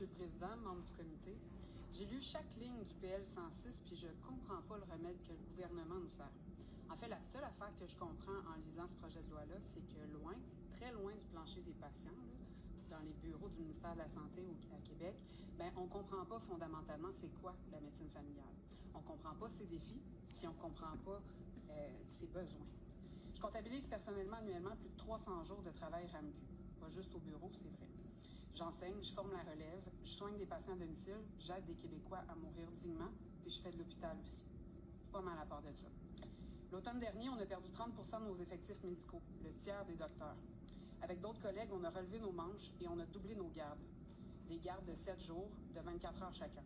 Monsieur le Président, membre du comité, j'ai lu chaque ligne du PL 106 puis je comprends pas le remède que le gouvernement nous sert. En fait, la seule affaire que je comprends en lisant ce projet de loi-là, c'est que loin, très loin du plancher des patients, là, dans les bureaux du ministère de la Santé à Québec, on comprend pas fondamentalement c'est quoi la médecine familiale. On comprend pas ses défis, puis on comprend pas ses besoins. Je comptabilise personnellement annuellement plus de 300 jours de travail RAMQ. Pas juste au bureau, c'est vrai. J'enseigne, je forme la relève, je soigne des patients à domicile, j'aide des Québécois à mourir dignement, puis je fais de l'hôpital aussi. Pas mal à part de ça. L'automne dernier, on a perdu 30 de nos effectifs médicaux, le tiers des docteurs. Avec d'autres collègues, on a relevé nos manches et on a doublé nos gardes. Des gardes de 7 jours, de 24 heures chacun.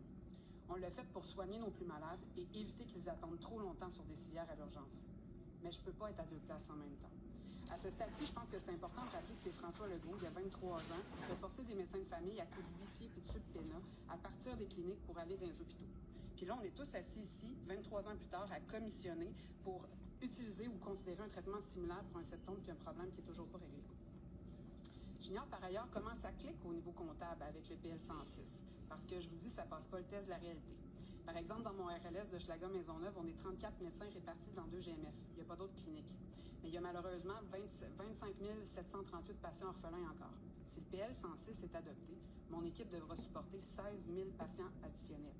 On l'a fait pour soigner nos plus malades et éviter qu'ils attendent trop longtemps sur des civières à l'urgence. Mais je peux pas être à deux places en même temps. À ce stade-ci, je pense que c'est important de rappeler que c'est François Legault, il y a 23 ans, qui a forcé des médecins de famille à coups de huissier et de subpénat à partir des cliniques pour aller dans les hôpitaux. Puis là, on est tous assis ici, 23 ans plus tard, à commissionner pour utiliser ou considérer un traitement similaire pour un septum puis un problème qui est toujours pas réglé. J'ignore par ailleurs comment ça clique au niveau comptable avec le PL 106, parce que je vous dis, ça passe pas le test de la réalité. Par exemple, dans mon RLS de Schlager-Maisonneuve, on est 34 médecins répartis dans 2 GMF. Il n'y a pas d'autres cliniques. Mais il y a malheureusement 25 738 patients orphelins encore. Si le PL 106 est adopté, mon équipe devra supporter 16 000 patients additionnels.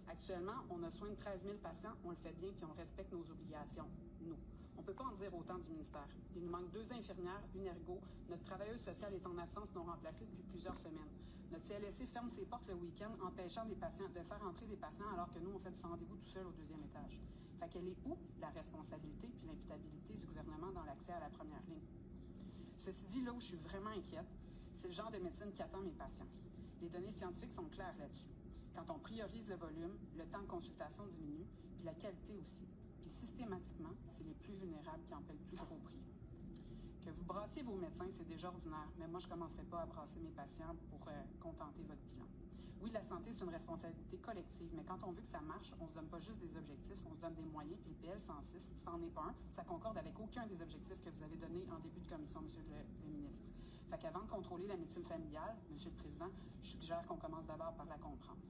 Actuellement, on a soin de 13 000 patients, on le fait bien puis on respecte nos obligations. Nous. On ne peut pas en dire autant du ministère. Il nous manque 2 infirmières, une ergo. Notre travailleuse sociale est en absence non remplacée depuis plusieurs semaines. Notre CLSC ferme ses portes le week-end, empêchant des patients de faire entrer des patients alors que nous, on fait du rendez-vous tout seul au 2e étage. Fait qu'elle est où la responsabilité puis l'imputabilité du gouvernement dans l'accès à la première ligne? Ceci dit, là où je suis vraiment inquiète, c'est le genre de médecine qui attend mes patients. Les données scientifiques sont claires là-dessus. Quand on priorise le volume, le temps de consultation diminue, puis la qualité aussi. Puis systématiquement, c'est les plus vulnérables qui en paient le plus gros prix. Que vous brassiez vos médecins, c'est déjà ordinaire, mais moi, je ne commencerai pas à brasser mes patients pour contenter votre bilan. Oui, la santé, c'est une responsabilité collective, mais quand on veut que ça marche, on ne se donne pas juste des objectifs, on se donne des moyens, puis le PL 106, c'en est pas un, ça concorde avec aucun des objectifs que vous avez donnés en début de commission, Monsieur le ministre. Fait qu'avant de contrôler la médecine familiale, Monsieur le Président, je suggère qu'on commence d'abord par la comprendre.